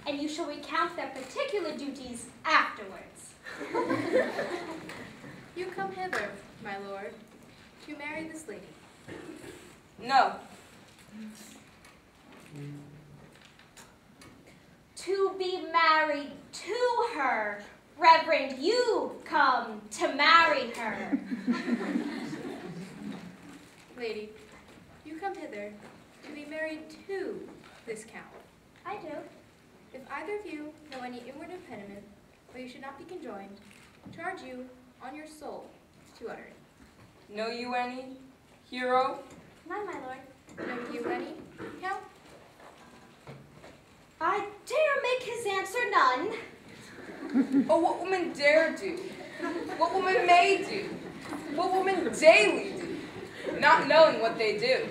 And you shall recount their particular duties afterwards. You come hither, my lord, to marry this lady. No. To be married to her. Reverend, you come to marry her. Lady, you come hither to be married to this count. I do. If either of you know any inward impediment, or you should not be conjoined, charge you on your soul to utter it. Know you any, hero? None, my lord. Know you any, count? I dare make his answer none. Oh, what woman dare do? What woman may do? What woman daily do? Not knowing what they do.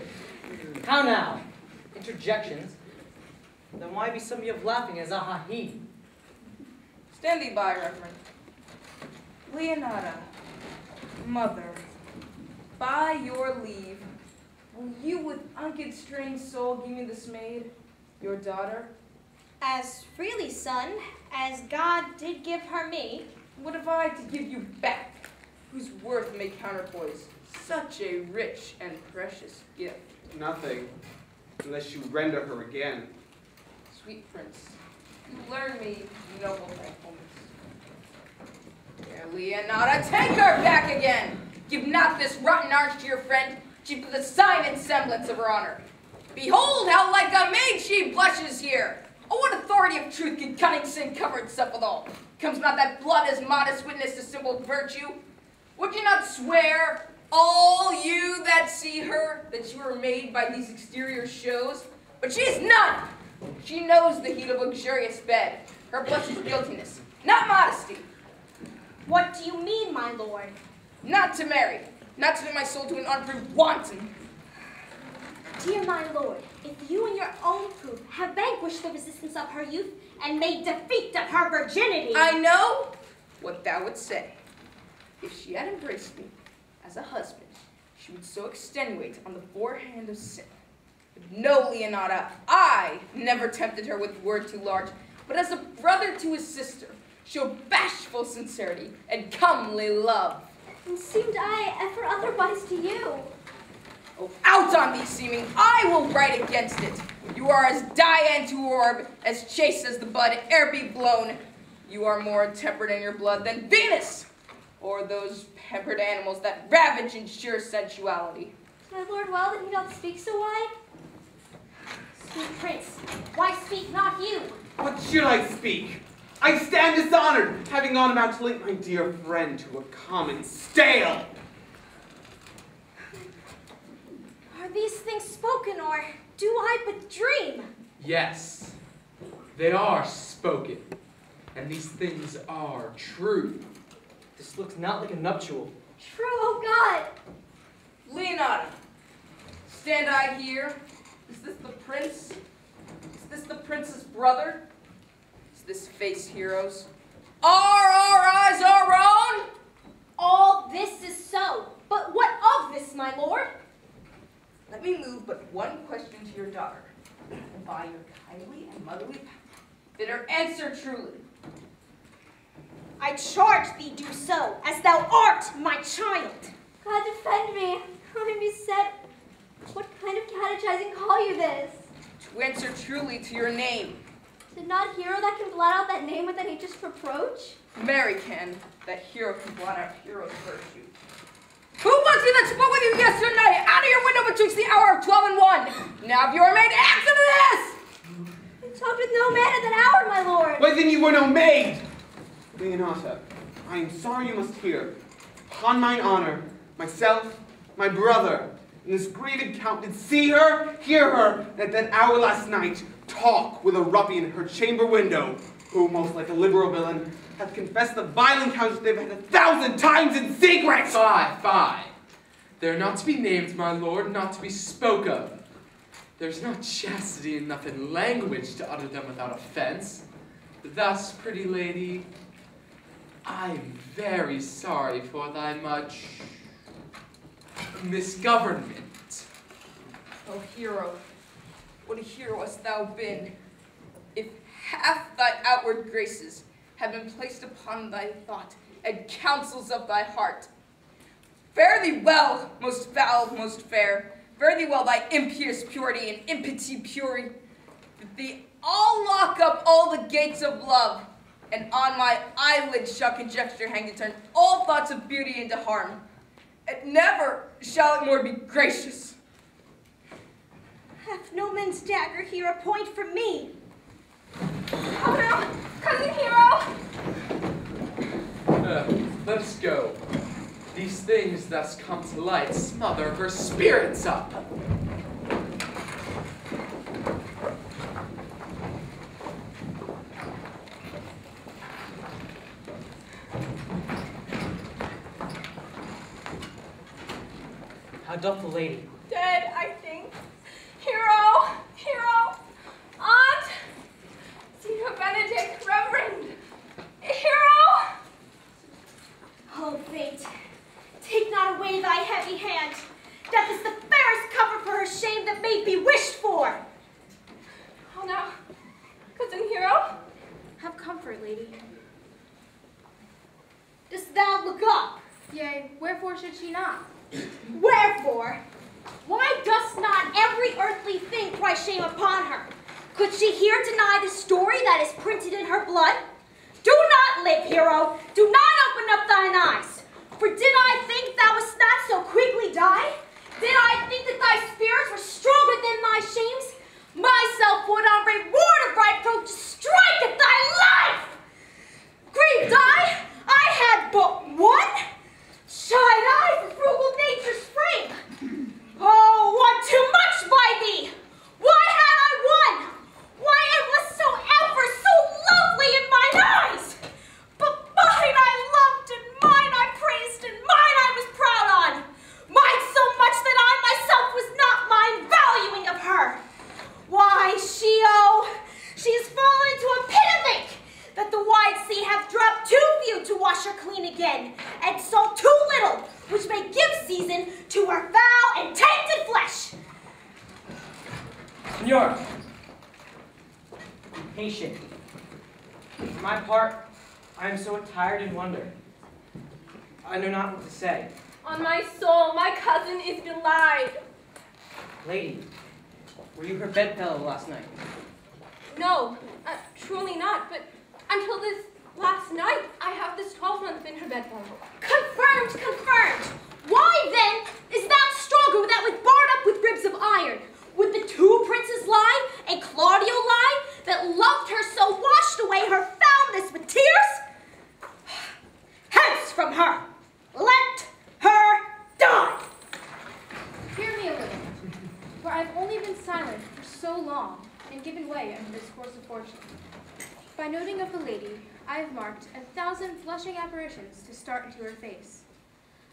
How now? Interjections? Then why be some of laughing as a ha-he? Stand thee by, Reverend. Leonata, mother, by your leave, will you with unconstrained soul give me this maid, your daughter? As freely, son, as God did give her me. What have I to give you back, whose worth may counterpoise such a rich and precious gift? Nothing, unless you render her again. Sweet prince, you learn me noble thankfulness. Dear Leonata, take her back again! Give not this rotten arch to your friend, she but the sign and semblance of her honor. Behold how like a maid she blushes here! Oh, what authority of truth can cunning sin cover itself withal? Comes not that blood as modest witness to simple virtue? Would you not swear, all you that see her, that you were made by these exterior shows? But she is none! She knows the heat of luxurious bed. Her blush is guiltiness, not modesty. What do you mean, my lord? Not to marry, not to give my soul to an unproved wanton. Dear my lord, if you in your own proof have vanquished the resistance of her youth and made defeat of her virginity. I know what thou would say. If she had embraced me as a husband, she would so extenuate on the forehand of sin. But no, Leonata, I never tempted her with word too large, but as a brother to his sister, showed bashful sincerity and comely love. And seemed I ever otherwise to you? Oh, out on thee, seeming, I will write against it. You are as Dian to orb, as chaste as the bud, ere be blown. You are more tempered in your blood than Venus, or those pampered animals that ravage in sheer sensuality. My lord, well that he doth speak so wide? Sweet prince, why speak not you? What should I speak? I stand dishonored, having gone about to link my dear friend to a common stale. Are these things spoken, or do I but dream? Yes, they are spoken, and these things are true. This looks not like a nuptial. True, oh God! Leonata, stand I here? Is this the prince? Is this the prince's brother? Is this face hero's? Are our eyes our own? All this is so, but what of this, my lord? Let me move but one question to your daughter. By your kindly and motherly power, bid her answer truly. I charge thee do so, as thou art my child. God defend me. I beset. What kind of catechizing call you this? To answer truly to your name. Did not hero that can blot out that name with an aegis reproach? Mary can, that hero can blot out hero's virtue. Who was it that spoke with you yesterday out of your window betwixt the hour of 12 and 1? Now if you are made, answer to this! I talked with no man at that hour, my lord. Why then you were no maid! Leonata, I am sorry you must hear. Upon mine honor, myself, my brother, and this grieved count did see her, hear her, and at that hour last night, talk with a ruffian in her chamber window, who, most like a liberal villain, hath confessed the vile encounters they've had 1,000 times in secret! Fie. They're not to be named, my lord, not to be spoke of. There's not chastity enough in language to utter them without offense. Thus, pretty lady, I'm very sorry for thy much misgovernment. O hero, what a hero hast thou been, if half thy outward graces have been placed upon thy thought and counsels of thy heart. Fare thee well, most foul, most fair. Fare thee well, thy impious purity and impity purity. That thee all lock up all the gates of love, and on my eyelids shall conjecture hang to turn all thoughts of beauty into harm. And never shall it more be gracious. Hath no man's dagger here a point for me? Oh no, cousin hero! Let us go. These things thus come to light smother her spirits up. How doth the lady? Dead, I think. Hero! Aunt! Senior Benedict, Reverend! Hero! Oh, fate, take not away thy heavy hand. Death is the fairest cover for her shame that may be wished for. Oh no, cousin hero? Have comfort, lady. Dost thou look up? Yea, wherefore should she not? Wherefore? Why does not every earthly thing cry shame upon her? Could she here deny the story that is printed in her blood? Do not live, hero. Do not open up thine eyes. For did I think thou wouldst not so quickly die? Did I think that thy spirits were stronger than my shames? Myself would on reward of right approach strike at thy life! Grieved I had but one? Shied I for frugal nature's frame? Oh, what too much by thee? Why had I won? Why it was so ever so lovely in mine eyes? But mine I loved, and mine I praised, and mine I was proud on. Mine so much that I myself was not mine valuing of her. Why, she has fallen into a pit of ink, that the wide sea hath dropped too few to wash her clean again, and salt too little, which may give season to her foul and tainted flesh. Senora, be patient. For my part, I am so attired in wonder. I know not what to say. On my soul, my cousin is belied. Lady, were you her bedfellow last night? No, truly not, but until this last night, I have this 12-month been her bedfellow. Confirmed. Why then is thou stronger that was barred up with ribs of iron? Would the two princes lie, and Claudio lie, that loved her so washed away her foulness with tears? Hence from her! Let her die! Hear me a little, for I have only been silent for so long and given way under this course of fortune. By noting of the lady, I have marked 1,000 flushing apparitions to start into her face,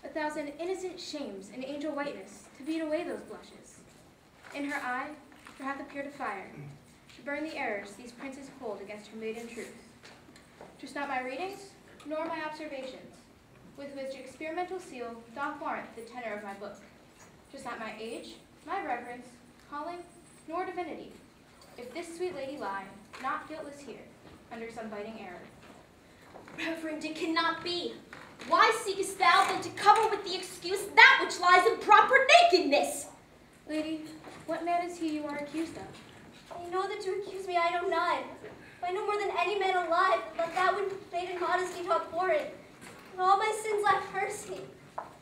1,000 innocent shames in angel whiteness to beat away those blushes. In her eye there hath appeared a fire, to burn the errors these princes hold against her maiden truth. 'Tis not my readings, nor my observations, with which experimental seal doth warrant the tenor of my book. 'Tis not my age, my reverence, calling, nor divinity, if this sweet lady lie, not guiltless here, under some biting error. Reverend, it cannot be. Why seekest thou then to cover with the excuse that which lies in proper nakedness? Lady, what man is he you are accused of? I know that to accuse me I know not. I know more than any man alive, but that when maiden modesty taught for it. and all my sins lack mercy.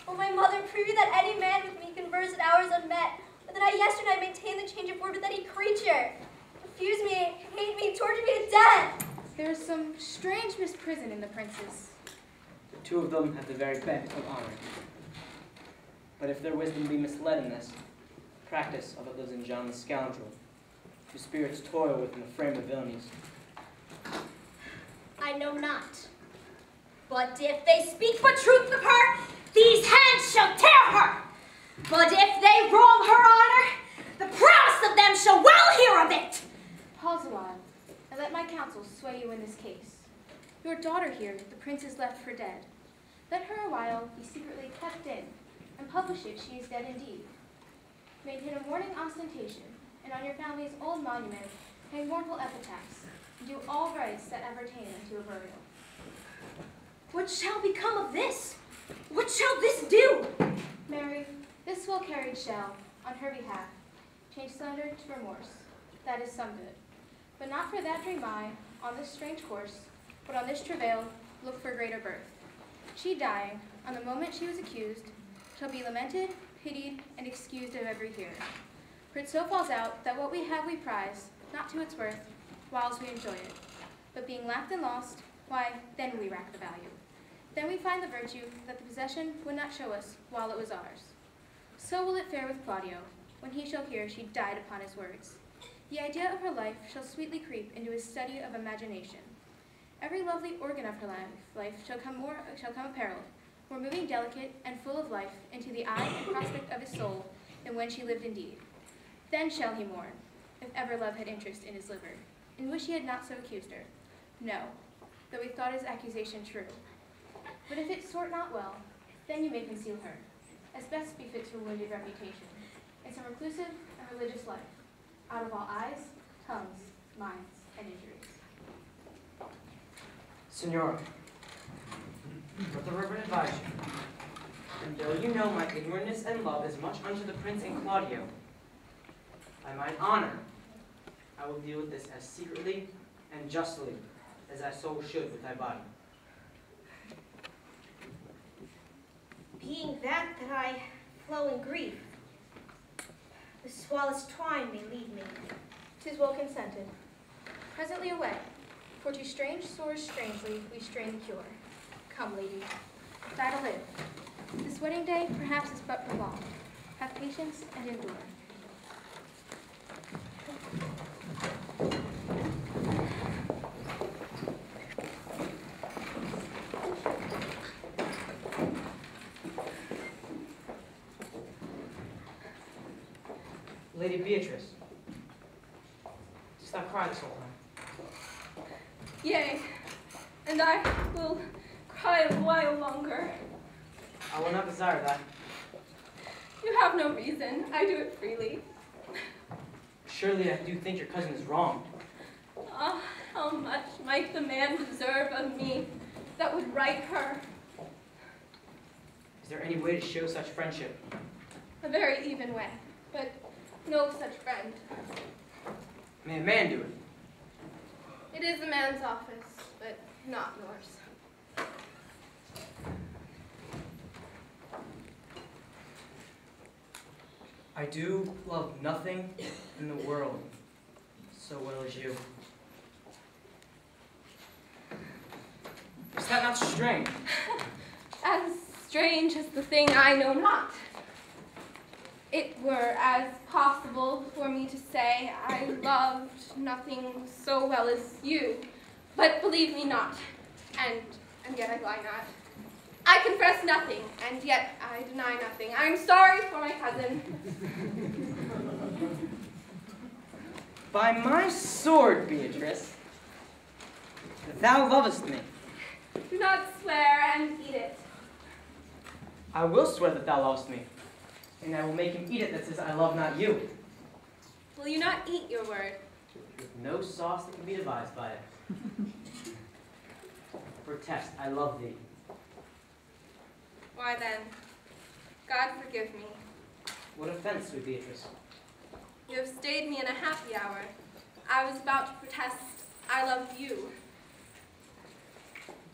O my mother, prove that any man with me converse at hours unmet, but that I yesternight maintain the change of word with any creature. Refuse me, hate me, torture me to death. There is some strange misprison in the princes. The two of them have the very bent of honor. But if their wisdom be misled in this, practice of it lives in John the scoundrel, whose spirits toil within the frame of villainies. I know not. But if they speak but truth of her, these hands shall tear her. But if they wrong her honor, the proudest of them shall well hear of it. Pause a while, and let my counsel sway you in this case. Your daughter here, the prince is left for dead. Let her a while be secretly kept in, and publish it she is dead indeed. Maintain a mourning ostentation, and on your family's old monument hang mournful epitaphs, and do all rites that appertain unto a burial. What shall become of this? What shall this do? Mary, this well-carried shall, on her behalf, change slander to remorse. That is some good. But not for that dream I, on this strange course, but on this travail, look for greater birth. She dying, on the moment she was accused, shall be lamented, pitied, and excused of every hearer. For it so falls out that what we have we prize, not to its worth, whilst we enjoy it. But being lacked and lost, why, then we rack the value. Then we find the virtue that the possession would not show us while it was ours. So will it fare with Claudio, when he shall hear she died upon his words. The idea of her life shall sweetly creep into his study of imagination. Every lovely organ of her life shall come apparelled, more moving, delicate, and full of life into the eye and prospect of his soul than when she lived indeed. Then shall he mourn, if ever love had interest in his liver, in which he had not so accused her. No, though he thought his accusation true. But if it sort not well, then you may conceal her, as best befits her wounded reputation, in some reclusive and religious life, out of all eyes, tongues, minds, and injuries. Signora, let the Reverend advise you, and though you know my ignorantness and love as much unto the Prince and Claudio, by mine honor, I will deal with this as secretly and justly as thy soul should with thy body. Being that I flow in grief, the swallow's twine may lead me. 'Tis well consented. Presently away, for to strange sores strangely we strain the cure. Come, lady, die to live. This wedding day perhaps is but prolonged. Have patience and endure. Lady Beatrice, didst thou cry this whole time? Yea, and I will cry a while longer. I will not desire that. You have no reason. I do it freely. Surely I do think your cousin is wrong. Ah, how much might the man deserve of me that would right her? Is there any way to show such friendship? A very even way, but no such friend. May a man do it? It is a man's office, but not yours. I do love nothing in the world so well as you. Is that not strange? As strange as the thing I know not. It were as possible for me to say I loved nothing so well as you, but believe me not, and yet I lie not. I confess nothing, and yet I deny nothing. I am sorry for my cousin. By my sword, Beatrice, that thou lovest me. Do not swear and eat it. I will swear that thou lovest me, and I will make him eat it that says I love not you. Will you not eat your word? With no sauce that can be devised by it. Protest, I love thee. Why then, God forgive me. What offense, sweet Beatrice? You have stayed me in a happy hour. I was about to protest, I love you.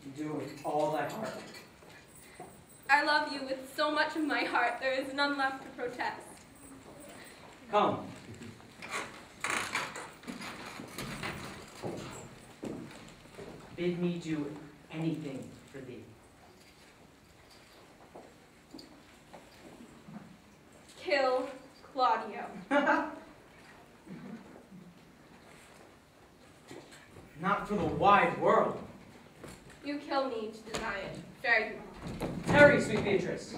You do it with all thy heart. I love you with so much of my heart, there is none left to protest. Come. Bid me do anything for thee. Kill Claudio. Not for the wide world. You kill me to deny it. Fare you well. Tarry, sweet Beatrice.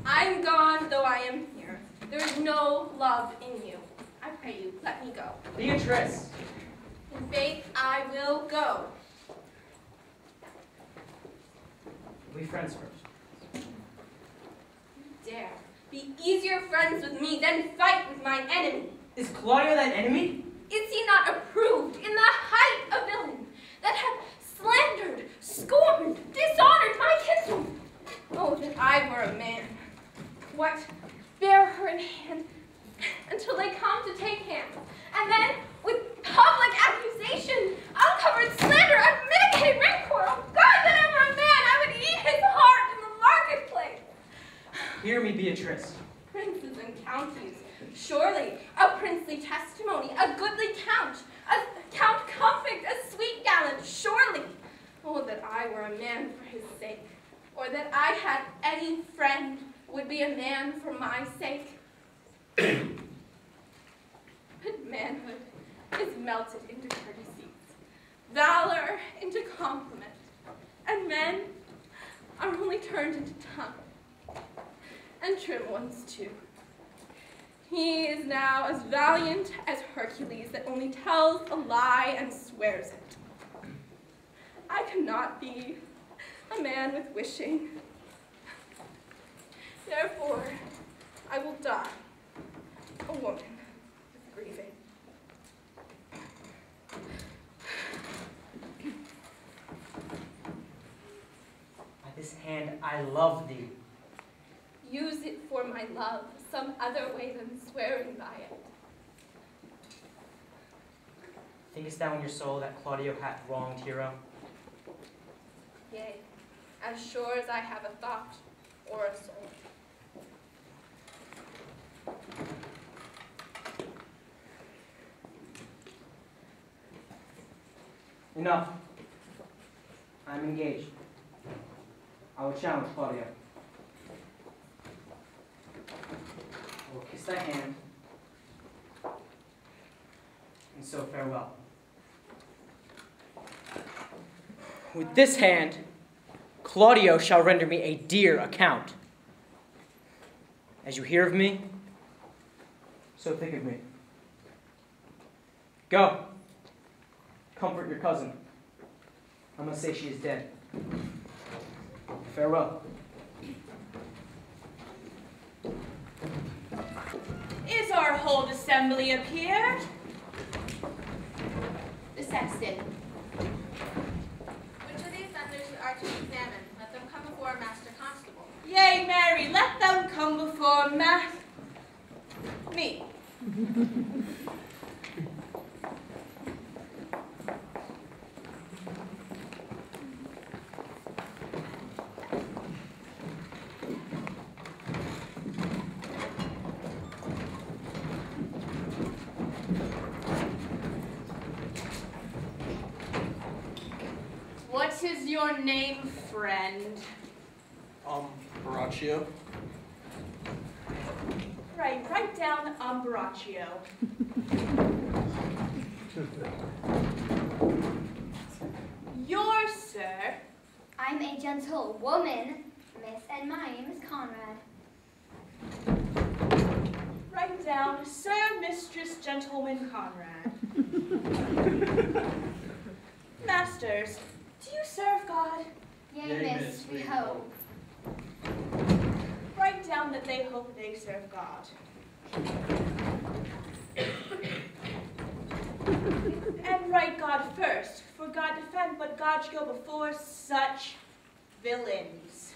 I am gone, though I am here. There is no love in you. I pray you, let me go. Beatrice. In faith, I will go. We friends first. You dare be easier friends with me than fight with mine enemy. Is Claudio thine enemy? Is he not approved in the height a villain that hath slandered, scorned, dishonored my kinswoman? Oh, that I were a man. What? Bear her in hand until they come to take hands, and then with public accusation, uncovered slander, unmitigated rancor, oh God, that I were a man, I would eat his heart in the marketplace. Hear me, Beatrice. Princes and counties, surely a princely testimony, a goodly count, a count comfort, a sweet gallant, surely. Oh, that I were a man for his sake, or that I had any friend would be a man for my sake. But manhood is melted into courtesies, valor into compliment, and men are only turned into tongue, and trim ones too. He is now as valiant as Hercules that only tells a lie and swears it. I cannot be a man with wishing. Therefore, I will die, a woman with grieving. By this hand I love thee. Use it for my love, some other way than swearing by it. Thinkest thou in your soul that Claudio hath wronged Hero? Yea, as sure as I have a thought or a soul. Enough. I am engaged. I will challenge Claudio. I will kiss thy hand, and so farewell. With this hand, Claudio shall render me a dear account. As you hear of me, so think of me. Go. Comfort your cousin. I must say she is dead. Farewell. Is our whole assembly appeared? The sexton. Which of the offenders you are to examine? Let them come before Master Constable. Yea, Mary, let them come before me. What is your name, friend? Baraccio. Right, write down Umbraccio. Yours, sir. I'm a gentle woman, miss, and my name is Conrad. Write down Sir, Mistress, Gentleman Conrad. Masters, do you serve God? Yea, miss, we hope. Write down that they hope they serve God. And write God first, for God defend, but God should go before such villains.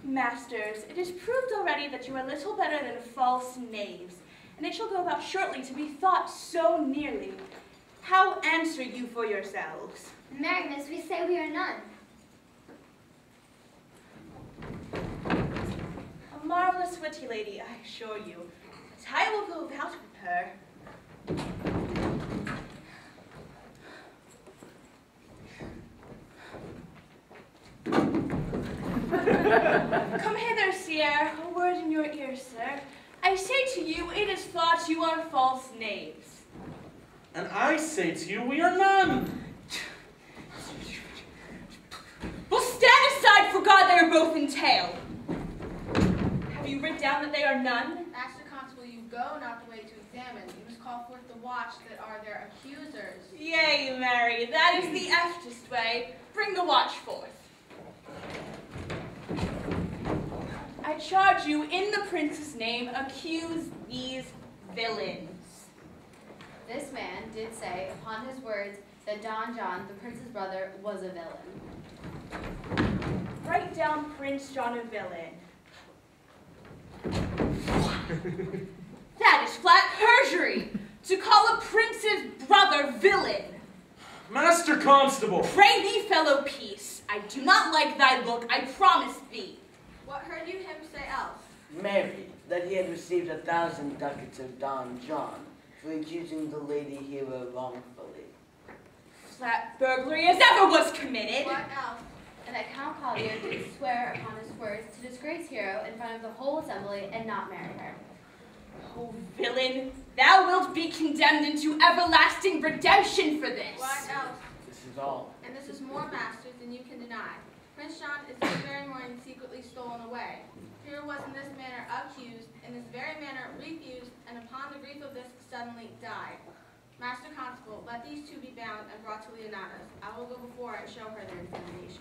Masters, it is proved already that you are little better than false knaves, and it shall go about shortly to be thought so nearly. How answer you for yourselves? Mary, miss, we say we are none. most witty lady, I assure you. But I will go about with her. Come hither, sire. A word in your ear, sir. I say to you, it is thought you are false knaves. And I say to you, we are none. Well, stand aside, for God, they are both entailed. Have you writ down that they are none? Master Constable, you go not the way to examine. You must call forth the watch that are their accusers. Yea, Mary, that is the eftest way. Bring the watch forth. I charge you, in the prince's name, accuse these villains. This man did say, upon his words, that Don John, the prince's brother, was a villain. Write down Prince John a villain. That is flat perjury, to call a prince's brother villain. Master Constable! Pray thee, fellow peace. I do not like thy look, I promise thee. What heard you him say else? Mary, that he had received 1,000 ducats of Don John for accusing the lady hero wrongfully. Flat burglary as ever was committed. What else? And that Count Claudio did swear upon his words to disgrace Hero in front of the whole assembly and not marry her. O villain, thou wilt be condemned into everlasting redemption for this. What else? This is all. And this is more, masters, than you can deny. Prince John is this very morning secretly stolen away. Hero was in this manner accused, in this very manner refused, and upon the grief of this suddenly died. Master Constable, let these two be bound and brought to Leonata's. I will go before and show her their examination.